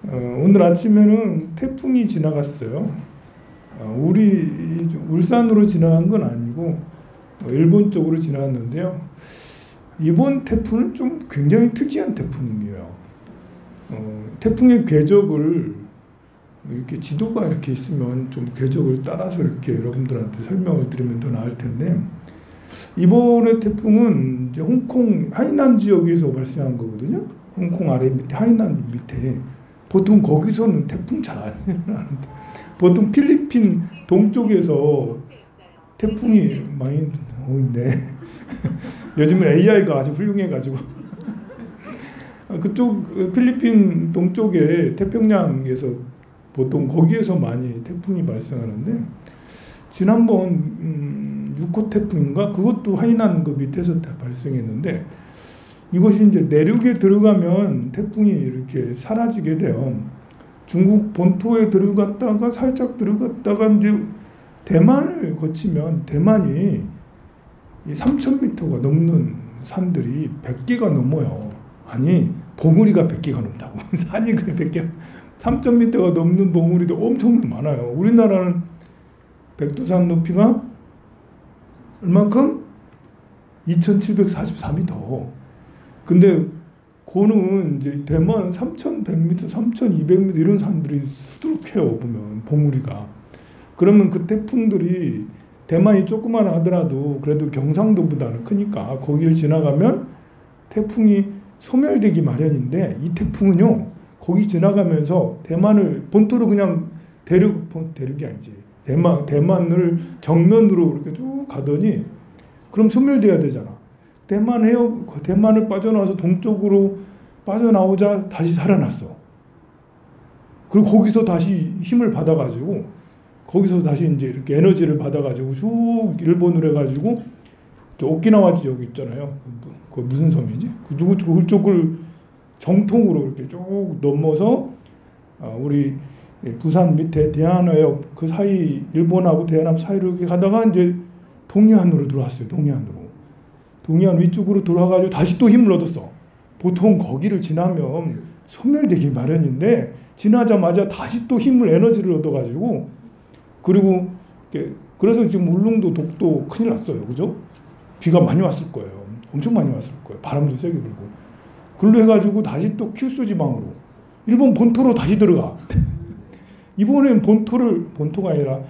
오늘 아침에는 태풍이 지나갔어요. 우리 울산으로 지나간 건 아니고 일본 쪽으로 지나갔는데요. 이번 태풍은 좀 굉장히 특이한 태풍이에요. 태풍의 궤적을 이렇게 지도가 이렇게 있으면 좀 궤적을 따라서 이렇게 여러분들한테 설명을 드리면 더 나을 텐데, 이번의 태풍은 이제 홍콩 하이난 지역에서 발생한 거거든요. 홍콩 아래 밑에 하이난 밑에. 보통 거기서는 태풍 잘 안 일어나는데, 보통 필리핀 동쪽에서 태풍이 많이 오는데 요즘은 AI가 아주 훌륭해가지고 그쪽 필리핀 동쪽에 태평양에서 보통 거기에서 많이 태풍이 발생하는데, 지난번 6호 태풍인가 그것도 하이난 그 밑에서 발생했는데, 이것이 이제 내륙에 들어가면 태풍이 이렇게 사라지게 돼요. 중국 본토에 들어갔다가 살짝 들어갔다가 이제 대만을 거치면, 대만이 3,000m가 넘는 산들이 100개가 넘어요. 아니, 봉우리가 100개가 넘다고. 산이 100개, 3,000m가 넘는 봉우리도 엄청 많아요. 우리나라는 백두산 높이가 얼만큼? 2,744m. 근데 고는 이제 대만 3,100m, 3,200m 이런 산들이 수두룩해요. 보면 봉우리가. 그러면 그 태풍들이, 대만이 조그만 하더라도 그래도 경상도보다는 크니까 거기를 지나가면 태풍이 소멸되기 마련인데, 이 태풍은요 거기 지나가면서 대만을 본토로 그냥 대륙이 아니지, 대만을 정면으로 이렇게 쭉 가더니, 그럼 소멸돼야 되잖아. 대만을 빠져나와서 동쪽으로 빠져나오자 다시 살아났어. 그리고 거기서 다시 힘을 받아가지고, 거기서 다시 이제 이렇게 에너지를 받아가지고 쭉 일본으로 해가지고 오키나와 지역 있잖아요. 그 무슨 섬이지? 그쪽을 정통으로 이렇게 쭉 넘어서 우리 부산 밑에 대한해협 그 사이, 일본하고 대한합 사이로 이렇게 가다가 이제 동해안으로 들어왔어요. 동해안 위쪽으로 돌아가지고 다시 또 힘을 얻었어. 보통 거기를 지나면 소멸되기 마련인데, 지나자마자 다시 또 힘을, 에너지를 얻어가지고, 그리고 그래서 지금 울릉도, 독도 큰일 났어요. 그죠? 비가 많이 왔을 거예요. 엄청 많이 왔을 거예요. 바람도 세게 불고. 그걸로 해가지고 다시 또 큐슈 지방으로, 일본 본토로 다시 들어가. 이번엔 본토가 아니라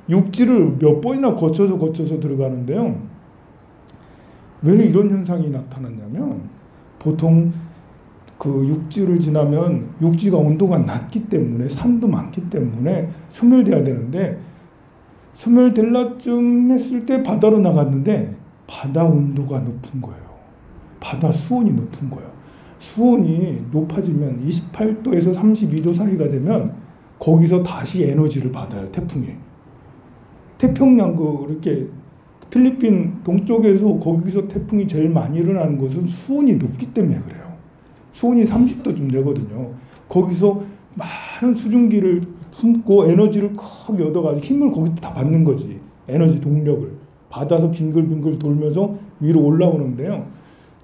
육지를 몇 번이나 거쳐서 들어가는데요. 왜 이런 현상이 나타났냐면, 보통 그 육지를 지나면 육지가 온도가 낮기 때문에, 산도 많기 때문에 소멸돼야 되는데, 소멸될라쯤 했을 때 바다로 나갔는데 바다 온도가 높은 거예요. 바다 수온이 높은 거예요. 수온이 높아지면 28도에서 32도 사이가 되면 거기서 다시 에너지를 받아요. 태풍이. 태평양 이렇게 필리핀 동쪽에서 거기서 태풍이 제일 많이 일어나는 것은 수온이 높기 때문에 그래요. 수온이 30도쯤 되거든요. 거기서 많은 수증기를 품고 에너지를 크게 얻어가지고 힘을 거기서 다 받는 거지. 에너지 동력을 받아서 빙글빙글 돌면서 위로 올라오는데요.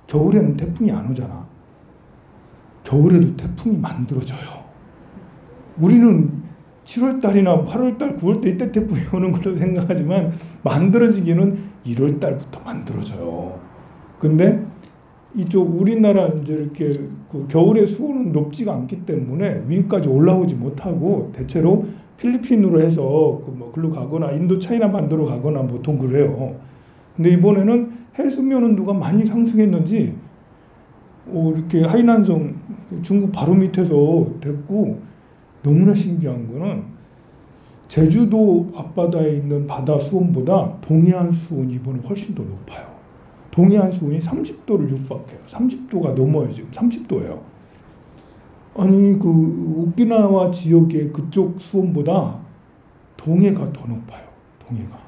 겨울에는 태풍이 안 오잖아. 겨울에도 태풍이 만들어져요. 우리는 7월달이나 8월달, 9월달 이때 태풍이 오는 걸로 생각하지만, 만들어지기는 1월달부터 만들어져요. 근데 이쪽 우리나라 이제 이렇게 그 겨울에 수온은 높지가 않기 때문에 위까지 올라오지 못하고, 대체로 필리핀으로 해서 글로 가거나 인도 차이나 반도로 가거나 보통 그래요. 근데 이번에는 해수면 온도가 많이 상승했는지 이렇게 하이난성 중국 바로 밑에서 됐고, 너무나 신기한 거는 제주도 앞바다에 있는 바다 수온보다 동해안 수온이 이번에 훨씬 더 높아요. 동해안 수온이 30도를 육박해요. 30도가 넘어요. 지금 30도예요. 아니, 그 오키나와 지역의 그쪽 수온보다 동해가 더 높아요. 동해가.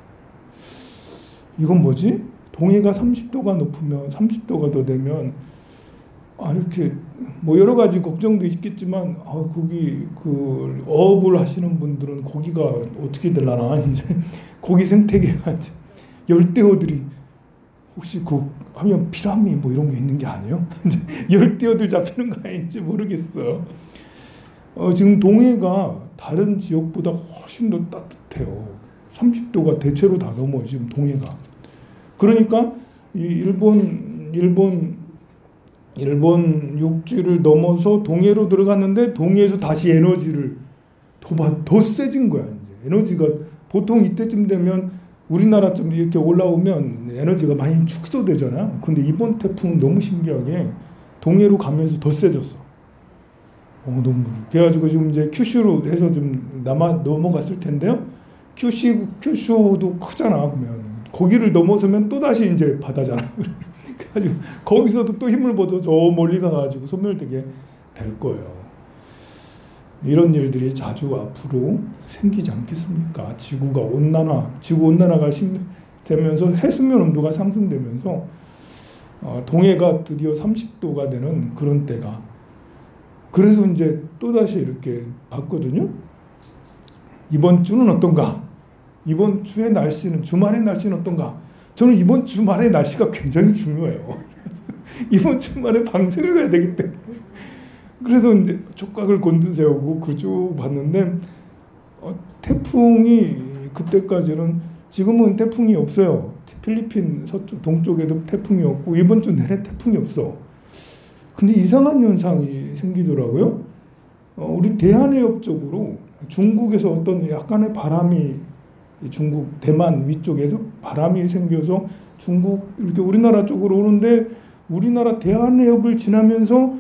이건 뭐지? 동해가 30도가 높으면, 30도가 더 되면, 이렇게 뭐 여러 가지 걱정도 있겠지만, 거기 그 어업을 하시는 분들은 거기가 어떻게 되려나, 이제 고기 생태계가 열대어들이 혹시 하면 피라미 뭐 이런 게 있는 게 아니에요? 열대어들 잡히는 거 아닌지 모르겠어. 지금 동해가 다른 지역보다 훨씬 더 따뜻해요. 30도가 대체로 다 넘어요, 지금 동해가. 그러니까 이 일본 육지를 넘어서 동해로 들어갔는데 동해에서 다시 에너지를 더 세진 거야. 이제 에너지가 보통 이때쯤 되면 우리나라 좀 이렇게 올라오면 에너지가 많이 축소되잖아요. 근데 이번 태풍은 너무 신기하게 동해로 가면서 더 세졌어. 너무. 그래가지고 지금 이제 큐슈로 해서 좀 넘어갔을 텐데요. 큐슈도 크잖아. 그러면 거기를 넘어서면 또 다시 이제 바다잖아. 그래가지고 거기서도 또 힘을 받아 저 멀리 가가지고 소멸되게 될 거예요. 이런 일들이 자주 앞으로 생기지 않겠습니까? 지구 온난화가 되면서 해수면 온도가 상승되면서 동해가 드디어 30도가 되는 그런 때가. 그래서 이제 또다시 이렇게 봤거든요. 이번 주는 어떤가? 이번 주의 날씨는, 주말의 날씨는 어떤가? 저는 이번 주말의 날씨가 굉장히 중요해요. 이번 주말에 방송을 가야 되기 때문에. 그래서 이제 촉각을 곤두세우고 그쭉 봤는데 태풍이 그때까지는, 지금은 태풍이 없어요. 필리핀 서쪽 동쪽에도 태풍이 없고 이번 주 내내 태풍이 없어. 근데 이상한 현상이 생기더라고요. 우리 대한해협 쪽으로 중국에서 어떤 약간의 바람이, 중국 대만 위쪽에서 바람이 생겨서 중국 이렇게 우리나라 쪽으로 오는데, 우리나라 대한해협을 지나면서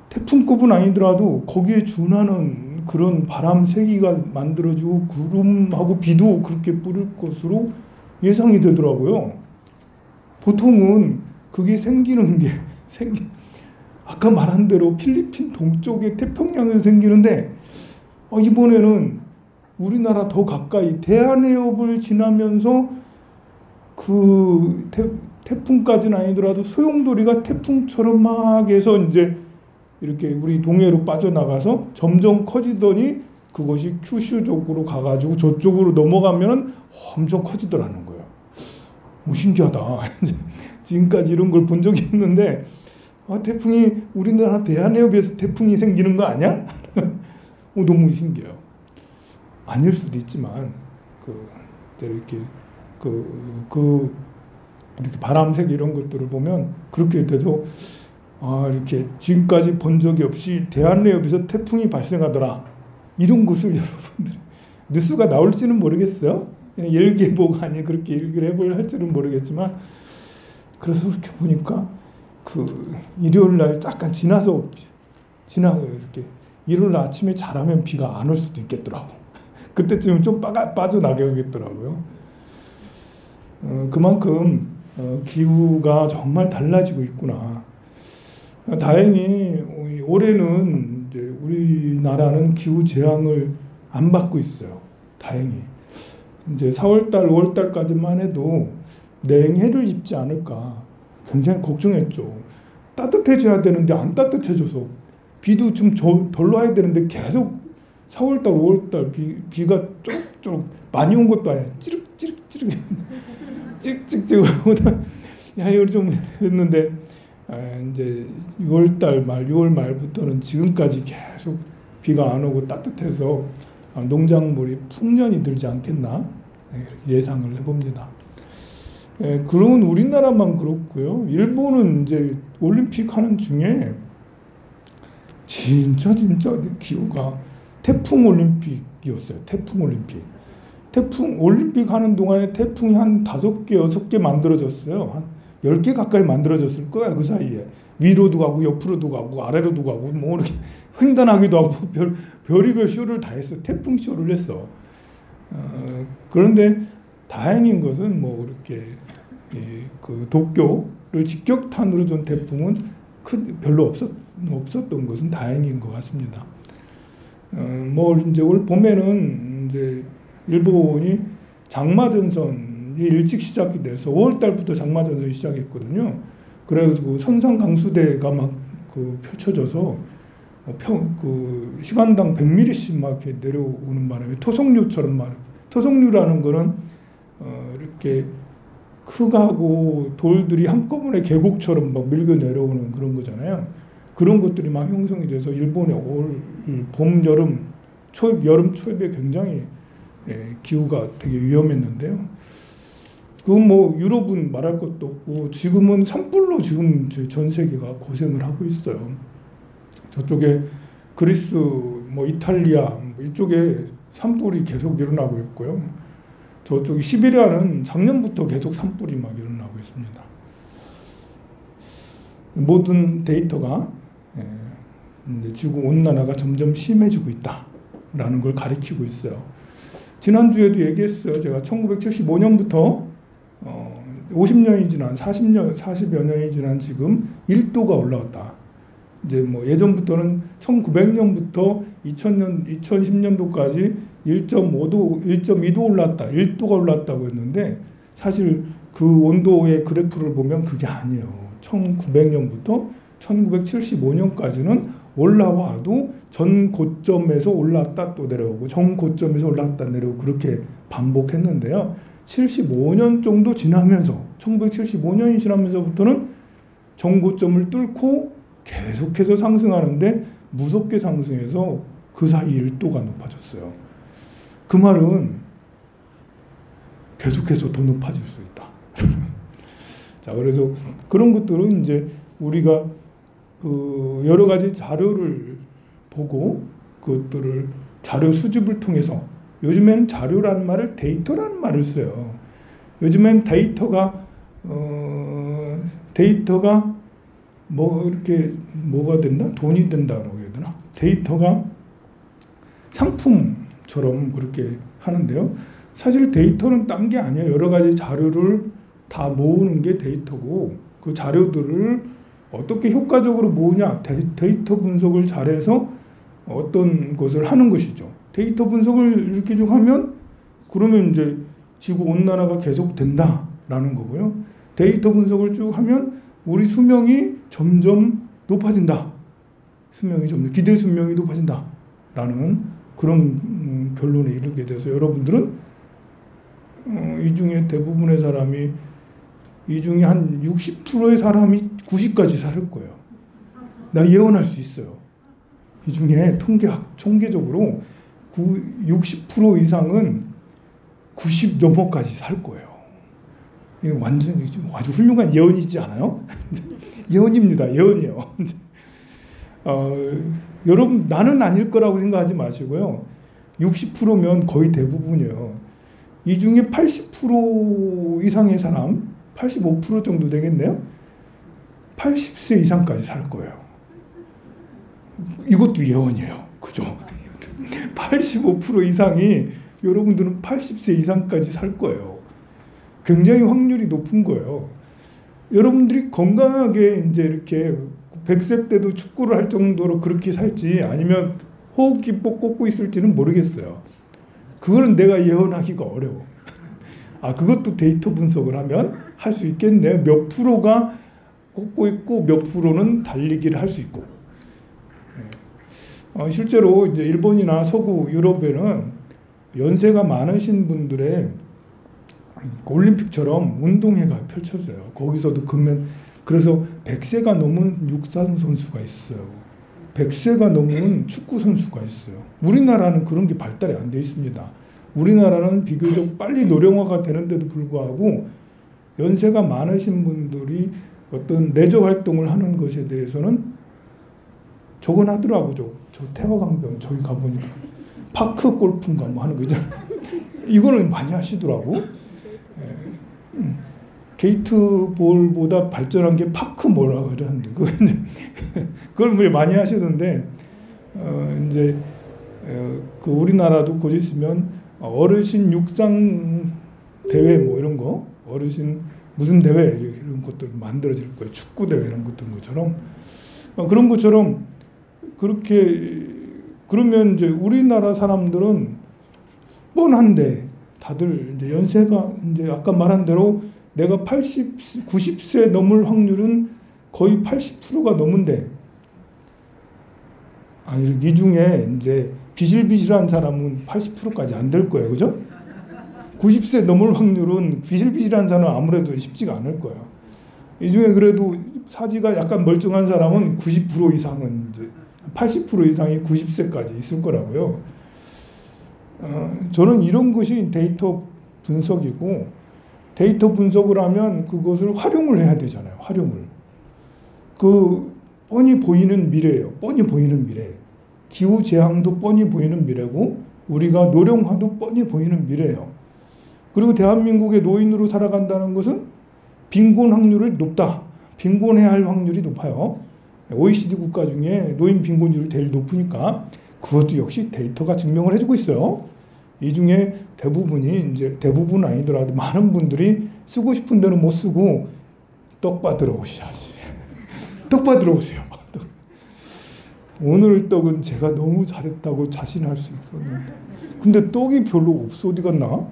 태풍급은 아니더라도 거기에 준하는 그런 바람 세기가 만들어지고 구름하고 비도 그렇게 뿌릴 것으로 예상이 되더라고요. 보통은 그게 생기는 게 아까 말한 대로 필리핀 동쪽의 태평양에서 생기는데 이번에는 우리나라 더 가까이 대한해협을 지나면서 그 태풍까지는 아니더라도 소용돌이가 태풍처럼 막 해서 이제 이렇게 우리 동해로 빠져나가서 점점 커지더니 그것이 큐슈 쪽으로 가가지고 저쪽으로 넘어가면 엄청 커지더라는 거예요. 신기하다. 지금까지 이런 걸 본 적이 없는데 태풍이 우리나라 대한해협에서 태풍이 생기는 거 아니야? 너무 신기해요. 아닐 수도 있지만 이렇게 이렇게 바람색 이런 것들을 보면 그렇게 돼서 이렇게 지금까지 본 적이 없이 대한해협에서 태풍이 발생하더라. 이런 것을 여러분들 뉴스가 나올지는 모르겠어요. 일기예보가 아니 그렇게 일기를 해볼 할지는 모르겠지만, 그래서 그렇게 보니까 일요일 날 잠깐 지나서 이렇게 일요일 날 아침에 잘하면 비가 안 올 수도 있겠더라고. 그때쯤 좀 빠져나가겠더라고요. 그만큼 기후가 정말 달라지고 있구나. 다행히 올해는 이제 우리나라는 기후 재앙을 안 받고 있어요. 다행히. 이제 4월달, 5월달까지만 해도 냉해를 입지 않을까 굉장히 걱정했죠. 따뜻해져야 되는데 안 따뜻해져서, 비도 좀 덜 와야 되는데 계속 4월달, 5월달 비가 쪼록쪼록 많이 온 것도 아니야. 찌륵찌륵찌륵 찍찍찍 오다 야이걸 좀 했는데, 이제 6월달 말, 6월 말부터는 지금까지 계속 비가 안 오고 따뜻해서 농작물이 풍년이 들지 않겠나 예상을 해봅니다. 그런 우리나라만 그렇고요. 일본은 이제 올림픽 하는 중에 진짜 기후가 태풍 올림픽이었어요. 태풍 올림픽 하는 동안에 태풍이 한 5개, 6개 만들어졌어요. 한 10개 가까이 만들어졌을 거야. 그 사이에 위로도 가고 옆으로도 가고 아래로도 가고 뭐 이렇게 횡단하기도 하고 별의별 쇼를 다 했어. 태풍 쇼를 했어. 그런데 다행인 것은 뭐 이렇게 그 도쿄를 직격탄으로 준 태풍은 별로 없었던 것은 다행인 것 같습니다. 뭐 이제 올 봄에는 이제 일본이 장마전선이 일찍 시작이 돼서 5월 달부터 장마전선이 시작했거든요. 그래가지고 선상 강수대가 막 펼쳐져서 시간당 100mm씩 막 이렇게 내려오는 바람에 토성류처럼 토성류라는 거는 이렇게 흙하고 돌들이 한꺼번에 계곡처럼 막 밀고 내려오는 그런 거잖아요. 그런 것들이 막 형성이 돼서 일본의 올 봄, 여름, 여름 초입에 굉장히 기후가 되게 위험했는데요. 그건 뭐 유럽은 말할 것도 없고 지금은 산불로 지금 전 세계가 고생을 하고 있어요. 저쪽에 그리스, 뭐 이탈리아 뭐 이쪽에 산불이 계속 일어나고 있고요. 저쪽 시베리아는 작년부터 계속 산불이 막 일어나고 있습니다. 모든 데이터가 이제 지구 온난화가 점점 심해지고 있다라는 걸 가리키고 있어요. 지난주에도 얘기했어요. 제가 1975년부터 50년이 지난 40여 년이 지난 지금 1도가 올라왔다. 이제 뭐 예전부터는 1900년부터 2010년도까지 1.5도, 1.2도 올랐다, 1도가 올랐다고 했는데 사실 그 온도의 그래프를 보면 그게 아니에요. 1900년부터 1975년까지는 올라와도 전 고점에서 올랐다 또 내려오고 전 고점에서 올랐다 내려오고 그렇게 반복했는데요. 75년 정도 지나면서 1975년이 지나면서부터는 전 고점을 뚫고 계속해서 상승하는데 무섭게 상승해서 그 사이 1도가 높아졌어요. 그 말은 계속해서 더 높아질 수 있다. 자, 그래서 그런 것들은 이제 우리가 그 여러 가지 자료를 보고 그것들을 자료 수집을 통해서 요즘에는 자료라는 말을 데이터라는 말을 써요. 요즘엔 데이터가 뭐 이렇게 뭐가 된다? 돈이 된다라고 해야 되나? 데이터가 상품처럼 그렇게 하는데요. 사실 데이터는 딴 게 아니에요. 여러 가지 자료를 다 모으는 게 데이터고 그 자료들을 어떻게 효과적으로 모으냐? 데이터 분석을 잘해서 어떤 것을 하는 것이죠. 데이터 분석을 이렇게 쭉 하면 그러면 이제 지구 온난화가 계속 된다라는 거고요. 데이터 분석을 쭉 하면 우리 수명이 점점 높아진다. 기대 수명이 높아진다라는 그런 결론에 이르게 돼서 여러분들은 이 중에 대부분의 사람이 이 중에 한 60%의 사람이 90까지 살 거예요. 나 예언할 수 있어요. 이 중에 통계적으로 60% 이상은 90 넘어까지 살 거예요. 이거 완전히 아주 훌륭한 예언이지 않아요? 예언입니다. 예언이에요. 여러분 나는 아닐 거라고 생각하지 마시고요. 60%면 거의 대부분이에요. 이 중에 80% 이상의 사람, 85% 정도 되겠네요. 80세 이상까지 살 거예요. 이것도 예언이에요. 그죠? 85% 이상이 여러분들은 80세 이상까지 살 거예요. 굉장히 확률이 높은 거예요. 여러분들이 건강하게 이제 이렇게 100세 때도 축구를 할 정도로 그렇게 살지 아니면 호흡기 꽂고 있을지는 모르겠어요. 그거는 내가 예언하기가 어려워. 그것도 데이터 분석을 하면 할 수 있겠네요. 몇 프로가 꽂고 있고 몇 프로는 달리기를 할 수 있고. 실제로 이제 일본이나 서구 유럽에는 연세가 많으신 분들의 올림픽처럼 운동회가 펼쳐져요. 거기서도 그래서 100세가 넘은 육상 선수가 있어요. 100세가 넘은 축구 선수가 있어요. 우리나라는 그런 게 발달이 안 돼 있습니다. 우리나라는 비교적 빨리 노령화가 되는데도 불구하고 연세가 많으신 분들이 어떤 레저 활동을 하는 것에 대해서는 저건 하더라고요. 저 태화강변 저기 가보니까 파크 골프인가 뭐 하는 거죠. 이거는 많이 하시더라고. 게이트볼보다 발전한 게 파크 뭐라 그러는데 그걸 많이 하시던데 이제 그 우리나라도 곧 있으면 어르신 육상 대회 뭐 이런 거 어르신 무슨 대회 이런 것들 만들어질 거예요. 축구 대회 이런 것처럼 그런 것처럼 그렇게 그러면 이제 우리나라 사람들은 뻔한데 다들 이제 연세가 이제 아까 말한 대로 내가 90세 넘을 확률은 거의 80%가 넘은데 이 중에 이제 비실비실한 사람은 80%까지 안 될 거예요. 그죠? 90세 넘을 확률은 비실비실한 사람은 아무래도 쉽지가 않을 거예요. 이 중에 그래도 사지가 약간 멀쩡한 사람은 90% 이상은 이제 80% 이상이 90세까지 있을 거라고요. 저는 이런 것이 데이터 분석이고, 데이터 분석을 하면 그것을 활용을 해야 되잖아요. 활용을. 그 뻔히 보이는 미래예요. 뻔히 보이는 미래. 기후 재앙도 뻔히 보이는 미래고, 우리가 노령화도 뻔히 보이는 미래예요. 그리고 대한민국의 노인으로 살아간다는 것은 빈곤 확률이 높다. 빈곤해야 할 확률이 높아요. OECD 국가 중에 노인 빈곤율이 제일 높으니까 그것도 역시 데이터가 증명을 해주고 있어요. 이 중에 대부분이, 이제 대부분 아니더라도 많은 분들이 쓰고 싶은 대로 못 쓰고 떡 받으러 오셔야지. 떡 받으러 오세요. 오늘 떡은 제가 너무 잘했다고 자신할 수 있었는데, 근데 떡이 별로 없어. 어디 갔나?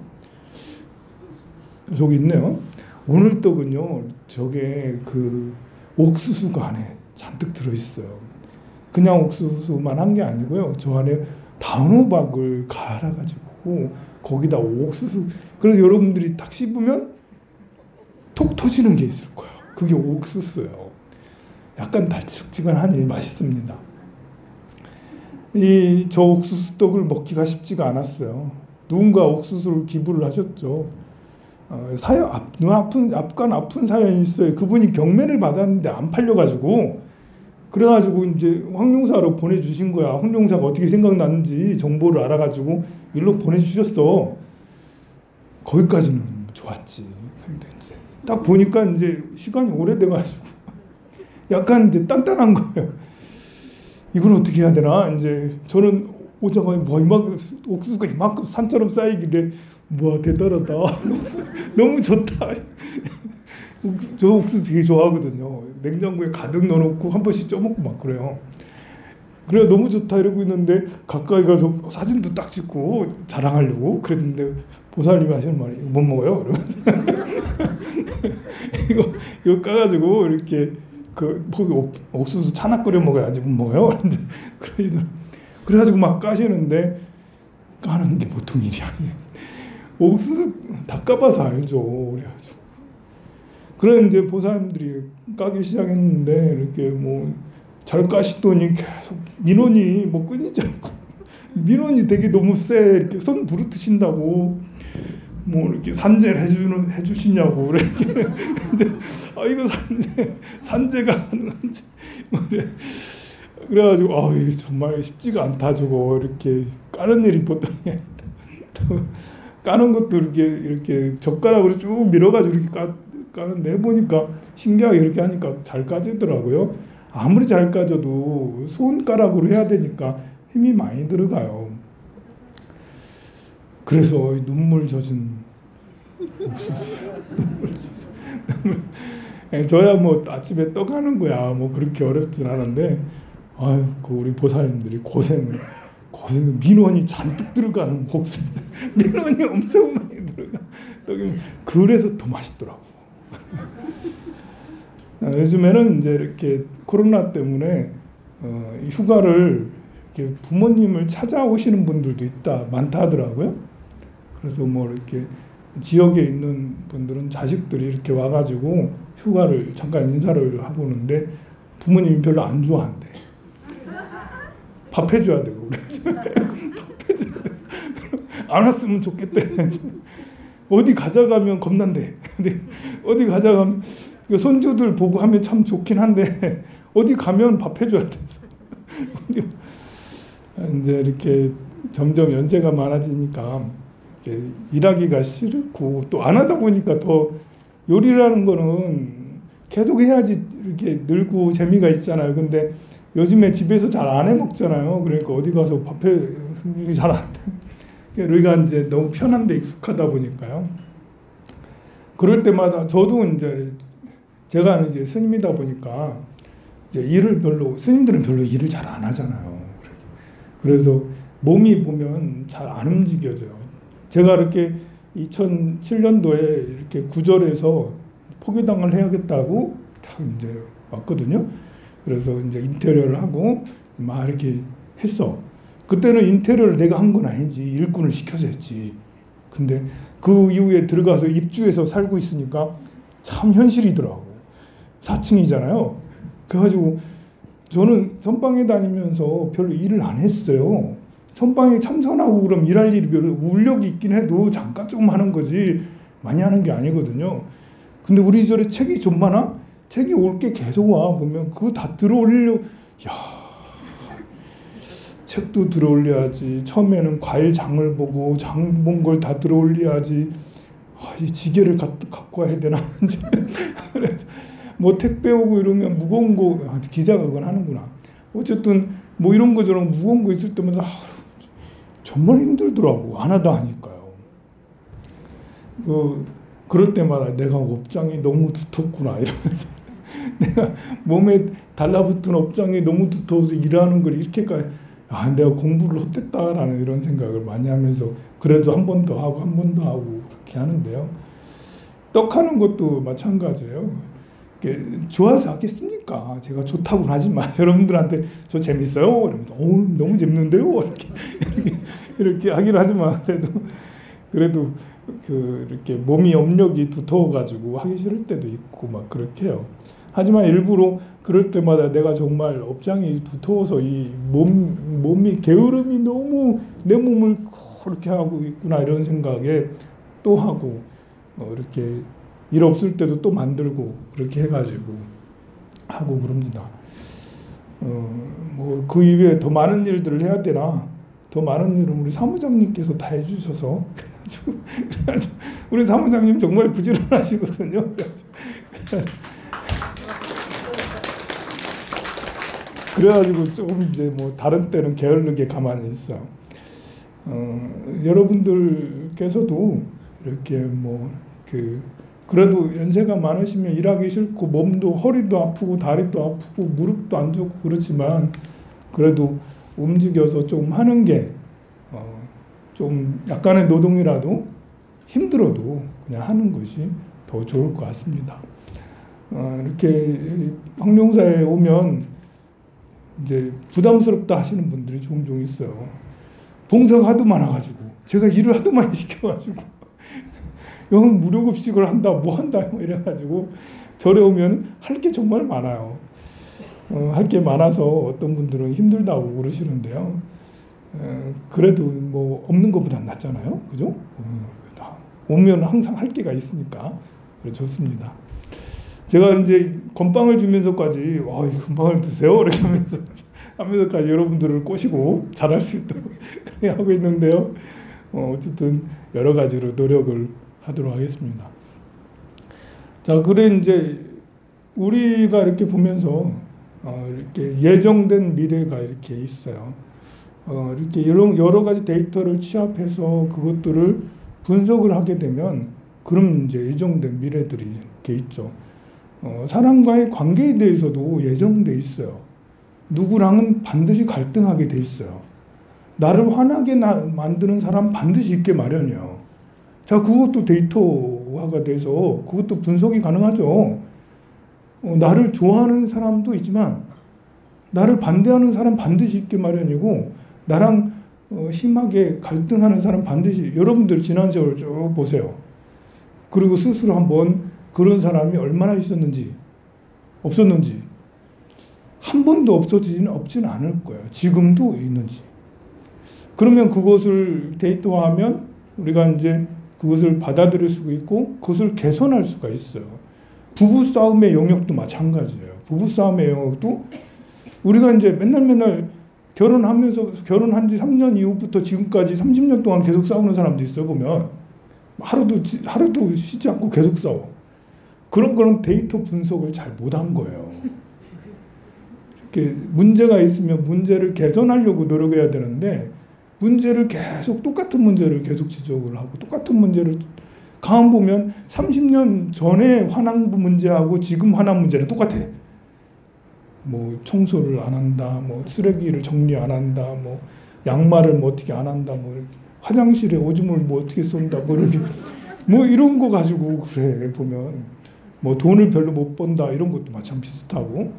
저기 있네요. 오늘 떡은요, 저게 그 옥수수가 안에 잔뜩 들어있어요. 그냥 옥수수만 한 게 아니고요. 저 안에 단호박을 갈아가지고 거기다 옥수수. 그래서 여러분들이 딱 씹으면 톡 터지는 게 있을 거예요. 그게 옥수수예요. 약간 달짝지근하니 맛있습니다. 저 옥수수 떡을 먹기가 쉽지가 않았어요. 누군가 옥수수를 기부를 하셨죠. 약간 아픈 사연이 있어요. 그분이 경매를 받았는데 안 팔려가지고, 그래가지고 이제 황룡사로 보내주신 거야. 황룡사가 어떻게 생각났는지 정보를 알아가지고 일로 보내주셨어. 거기까지는 좋았지. 근데 이제 딱 보니까 이제 시간이 오래돼가지고 약간 이제 단단한 거예요. 이걸 어떻게 해야 되나? 이제 저는 오자마자 옥수수가 이만큼 산처럼 쌓이길래, 대단하다. 너무 좋다. 저 옥수수 되게 좋아하거든요. 냉장고에 가득 넣어놓고 한 번씩 쪄먹고 막 그래요. 그래 너무 좋다 이러고 있는데 가까이 가서 사진도 딱 찍고 자랑하려고 그랬는데 보살님이 하시는 말이, 이거 못 먹어요. 이거 까가지고 이렇게 옥수수 차나 끓여 먹어야지 못 먹어요. 그래가지고 막 까시는데, 까는 게 보통 일이 아니에요. 옥수수 다 까봐서 알죠. 그래가지고. 그래 이제 보살님들이 까기 시작했는데, 이렇게 잘 까시더니 계속 민원이 끊이지 않고, 민원이 되게 너무 세. 이렇게 손 부르트신다고, 이렇게 산재를 해주시냐고. 이렇게. 근데, 이거 산재가 가능한지. 그래가지고, 이게 정말 쉽지가 않다, 저거. 이렇게 까는 일이 보통이 아니다. 까는 것도 이렇게 젓가락으로 쭉 밀어가지고 이렇게 까는데, 해보니까 신기하게 이렇게 하니까 잘 까지더라고요. 아무리 잘 까져도 손가락으로 해야 되니까 힘이 많이 들어가요. 그래서 눈물 젖은 저야 아침에 떠가는 거야. 그렇게 어렵진 않은데, 우리 보살님들이 고생을 민원이 잔뜩 들어가는 복수. 민원이 엄청 많이 들어가. 그래서 더 맛있더라고. 요즘에는 이제 이렇게 코로나 때문에 휴가를 이렇게 부모님을 찾아오시는 분들도 많다 하더라고요. 그래서 이렇게 지역에 있는 분들은 자식들이 이렇게 와가지고 휴가를 잠깐 인사를 하고 오는데 부모님이 별로 안 좋아한대. 밥 해줘야 되고. 밥 해줘야 돼. 안 왔으면 좋겠대. 어디 가져가면 겁난대. 근데 어디 가져가면 손주들 보고 하면 참 좋긴 한데 어디 가면 밥 해줘야 돼. 이제 이렇게 점점 연세가 많아지니까 일하기가 싫고, 또 안 하다 보니까 더, 요리라는 거는 계속 해야지 이렇게 늘고 재미가 있잖아요. 근데 요즘에 집에서 잘 안 해 먹잖아요. 그러니까 어디 가서 밥해 잘 안 돼. 우리가 이제 너무 편한데 익숙하다 보니까요. 그럴 때마다 저도 이제 제가 이제 스님이다 보니까 이제 스님들은 별로 일을 잘 안 하잖아요. 그래서 몸이 보면 잘 안 움직여져요. 제가 이렇게 2007년도에 이렇게 구절에서 포교당을 해야겠다고 딱 이제 왔거든요. 그래서 이제 인테리어를 하고 막 이렇게 했어. 그때는 인테리어를 내가 한 건 아니지. 일꾼을 시켜서 했지. 근데 그 이후에 들어가서 입주해서 살고 있으니까 참 현실이더라고. 4층이잖아요. 그래가지고 저는 선방에 다니면서 별로 일을 안 했어요. 선방에 참선하고 그럼 일할 일이 별로 울력이 있긴 해도 잠깐 조금 하는 거지 많이 하는 게 아니거든요. 근데 우리 절에 책이 좀 많아? 책이 올 게 계속 와. 보면 그거 다 들어올리려고, 야, 책도 들어올려야지. 처음에는 과일 장을 보고 장 본 걸 다 들어올려야지. 이 지게를 갖고 와야 되나? 뭐 택배 오고 이러면 무거운 거, 기자가 그건 하는구나. 어쨌든 뭐 이런 거 저런 무거운 거 있을 때마다 정말 힘들더라고. 안 하다 하니까요. 그럴 때마다 내가 업장이 너무 두텁구나 이러면서 내가 몸에 달라붙은 업장이 너무 두터워서 일하는 걸 이렇게까지 내가 공부를 헛됐다라는 이런 생각을 많이 하면서 그래도 한 번 더 하고 한 번 더 하고 그렇게 하는데요. 떡하는 것도 마찬가지예요. 좋아서 하겠습니까? 제가 좋다고 하지만 여러분들한테 저 재밌어요? 이러면서 너무 재밌는데요? 이렇게 하긴 하지만 그래도 이렇게 몸이 염력이 두터워가지고 하기 싫을 때도 있고 막 그렇게 해요. 하지만 일부러 그럴 때마다 내가 정말 업장이 두터워서 이 몸이 게으름이 너무 내 몸을 그렇게 하고 있구나 이런 생각에 또 하고 이렇게 일 없을 때도 또 만들고 그렇게 해가지고 하고 그럽니다. 뭐 그 이외에 더 많은 일들을 해야 되나? 더 많은 일은 우리 사무장님께서 다 해주셔서 그래가지고 우리 사무장님 정말 부지런하시거든요. 그래가지고 조금 이제 뭐 다른 때는 게을르게 가만히 있어요. 여러분들께서도 이렇게 뭐 그래도 연세가 많으시면 일하기 싫고 몸도 허리도 아프고 다리도 아프고 무릎도 안 좋고 그렇지만 그래도 움직여서 좀 하는 게 좀 약간의 노동이라도 힘들어도 그냥 하는 것이 더 좋을 것 같습니다. 이렇게 황룡사에 오면 이제 부담스럽다 하시는 분들이 종종 있어요. 봉사가 하도 많아가지고 제가 일을 하도 많이 시켜가지고 형 무료급식을 한다 뭐 한다 이래가지고 절에 오면 할 게 정말 많아요. 할 게 많아서 어떤 분들은 힘들다고 그러시는데요. 그래도 뭐 없는 것보단 낫잖아요, 그죠? 오면 항상 할 게가 있으니까 좋습니다. 제가 이제 건빵을 주면서까지 이 건빵을 드세요 이렇게 하면서까지 여러분들을 꼬시고 잘할 수 있도록 그렇게 하고 있는데요. 어쨌든 여러 가지로 노력을 하도록 하겠습니다. 자, 그래 이제 우리가 이렇게 보면서 이렇게 예정된 미래가 이렇게 있어요. 이렇게 여러 가지 데이터를 취합해서 그것들을 분석을 하게 되면 그럼 이제 예정된 미래들이 이렇게 있죠. 사람과의 관계에 대해서도 예정돼 있어요. 누구랑은 반드시 갈등하게 돼 있어요. 나를 화나게 만드는 사람 반드시 있게 마련이에요. 자, 그것도 데이터화가 돼서 그것도 분석이 가능하죠. 나를 좋아하는 사람도 있지만 나를 반대하는 사람 반드시 있게 마련이고 나랑 심하게 갈등하는 사람 반드시 여러분들 지난 세월 쭉 보세요. 그리고 스스로 한번 그런 사람이 얼마나 있었는지 없었는지 한 번도 없지는 않을 거예요. 지금도 있는지. 그러면 그것을 데이터화하면 우리가 이제 그것을 받아들일 수가 있고 그것을 개선할 수가 있어요. 부부싸움의 영역도 마찬가지예요. 부부싸움의 영역도 우리가 이제 맨날 결혼한 지 3년 이후부터 지금까지 30년 동안 계속 싸우는 사람도 있어요. 보면 하루도 쉬지 않고 계속 싸워. 그런 데이터 분석을 잘 못한 거예요. 이렇게 문제가 있으면 문제를 개선하려고 노력해야 되는데 문제를 계속 똑같은 문제를 계속 지적을 하고 똑같은 문제를 가만 보면 30년 전에 화난 문제하고 지금 화난 문제는 똑같아. 뭐 청소를 안 한다, 뭐 쓰레기를 정리 안 한다, 뭐 양말을 뭐 어떻게 안 한다, 뭐 화장실에 오줌을 뭐 어떻게 쏜다, 뭐 이렇게 뭐 이런 거 가지고 그래 보면 뭐 돈을 별로 못 번다 이런 것도 마찬 비슷하고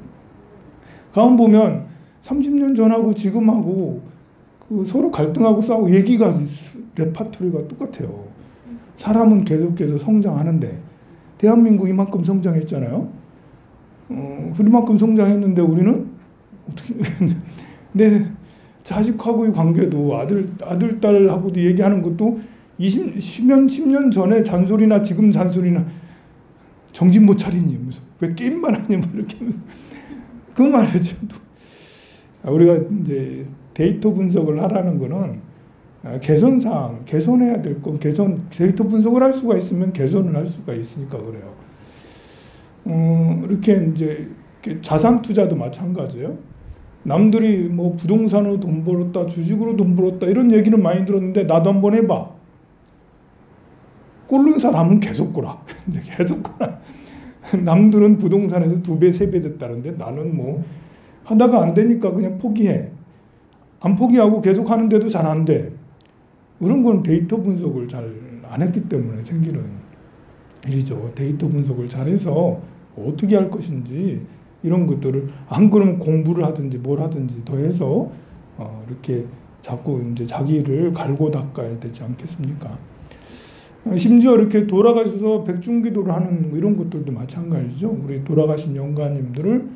가만 보면 30년 전하고 지금하고 서로 갈등하고 싸우고 얘기가 레파토리가 똑같아요. 사람은 계속해서 성장하는데 대한민국 이만큼 성장했잖아요. 그만큼 성장했는데 우리는 어떻게 내 자식하고의 관계도 아들 딸하고도 얘기하는 것도 10년 전에 잔소리나 지금 잔소리나 정신 못 차리니 왜 게임만 하냐 뭐 이렇게 그 말이죠. 우리가 이제 데이터 분석을 하라는 거는 개선사항, 개선해야 될 건 데이터 분석을 할 수가 있으면 개선을 할 수가 있으니까 그래요. 이렇게 이제 자산 투자도 마찬가지예요. 남들이 뭐 부동산으로 돈 벌었다, 주식으로 돈 벌었다 이런 얘기는 많이 들었는데 나도 한번 해봐. 꼴른 사람은 계속 꼴아. 계속 꼴아. 남들은 부동산에서 2배, 3배 됐다는데 나는 뭐 하다가 안 되니까 그냥 포기해. 안 포기하고 계속 하는데도 잘 안 돼. 그런 건 데이터 분석을 잘 안 했기 때문에 생기는 일이죠. 데이터 분석을 잘해서 어떻게 할 것인지 이런 것들을 안 그러면 공부를 하든지 뭘 하든지 더 해서 이렇게 자꾸 이제 자기를 갈고 닦아야 되지 않겠습니까? 심지어 이렇게 돌아가셔서 백중기도를 하는 이런 것들도 마찬가지죠. 우리 돌아가신 영가님들을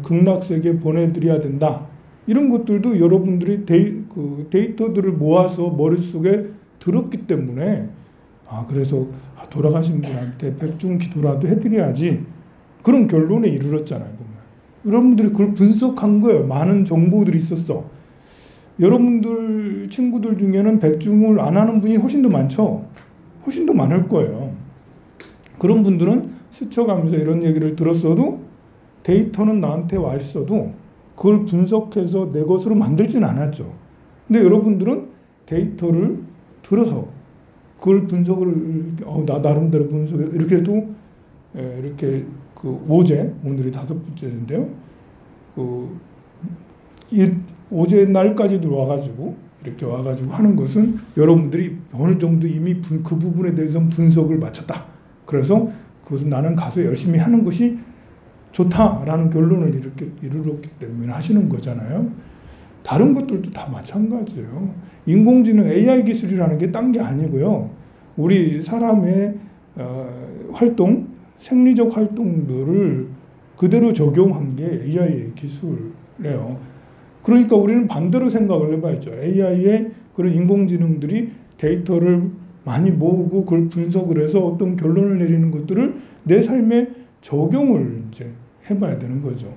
극락세계에 보내드려야 된다. 이런 것들도 여러분들이 데이터들을 모아서 머릿속에 들었기 때문에 그래서 돌아가신 분한테 백중기도라도 해드려야지 그런 결론에 이르렀잖아요. 보면. 여러분들이 그걸 분석한 거예요. 많은 정보들이 있었어. 여러분들 친구들 중에는 백중을 안 하는 분이 훨씬 더 많죠. 훨씬 더 많을 거예요. 그런 분들은 스쳐가면서 이런 얘기를 들었어도 데이터는 나한테 와 있어도 그걸 분석해서 내 것으로 만들지는 않았죠. 근데 여러분들은 데이터를 들어서 그걸 분석을 나 나름대로 분석해 이렇게 해도 이렇게 오늘이 5번째인데요. 어제 날까지도 와가지고 이렇게 와가지고 하는 것은 여러분들이 어느 정도 이미 그 부분에 대해서 분석을 마쳤다. 그래서 그것은 나는 가서 열심히 하는 것이 좋다라는 결론을 이렇게 이르렀기 때문에 하시는 거잖아요. 다른 것들도 다 마찬가지예요. 인공지능 AI 기술이라는 게 딴 게 아니고요. 우리 사람의 활동, 생리적 활동들을 그대로 적용한 게 AI 기술이에요. 그러니까 우리는 반대로 생각을 해봐야죠. AI의 그런 인공지능들이 데이터를 많이 모으고 그걸 분석을 해서 어떤 결론을 내리는 것들을 내 삶에 적용을 이제 해봐야 되는 거죠.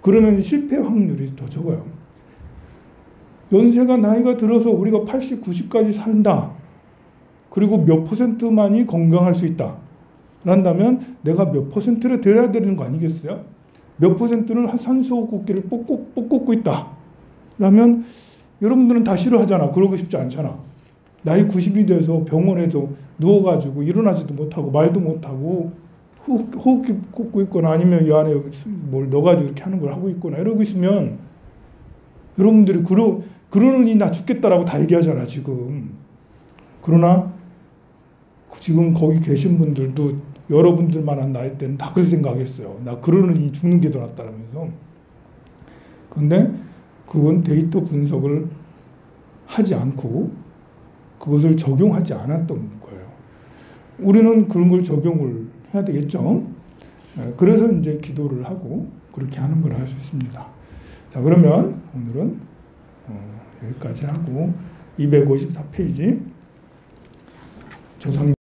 그러면 실패 확률이 더 적어요. 연세가 나이가 들어서 우리가 80, 90까지 산다. 그리고 몇 %만이 건강할 수 있다. 한다면 내가 몇 %를 들여야 되는 거 아니겠어요? 몇 %는 산소호흡기를 꽂고 있다. 라면 여러분들은 다 싫어하잖아. 그러고 싶지 않잖아. 나이 90이 돼서 병원에서 누워가지고 일어나지도 못하고 말도 못하고 호흡기 꽂고 있거나 아니면 이 안에 뭘 넣어가지고 이렇게 하는 걸 하고 있거나 이러고 있으면 여러분들이 그러느니 나 죽겠다라고 다 얘기하잖아 지금. 그러나 지금 거기 계신 분들도 여러분들만한 나이 때는 다 그렇게 생각했어요. 나 그러느니 죽는 게 더 낫다라면서. 근데 그건 데이터 분석을 하지 않고 그것을 적용하지 않았던 거예요. 우리는 그런 걸 적용을 해야 되겠죠. 그래서 이제 기도를 하고 그렇게 하는 걸 할 수 있습니다. 자, 그러면 오늘은 여기까지 하고 254페이지 조상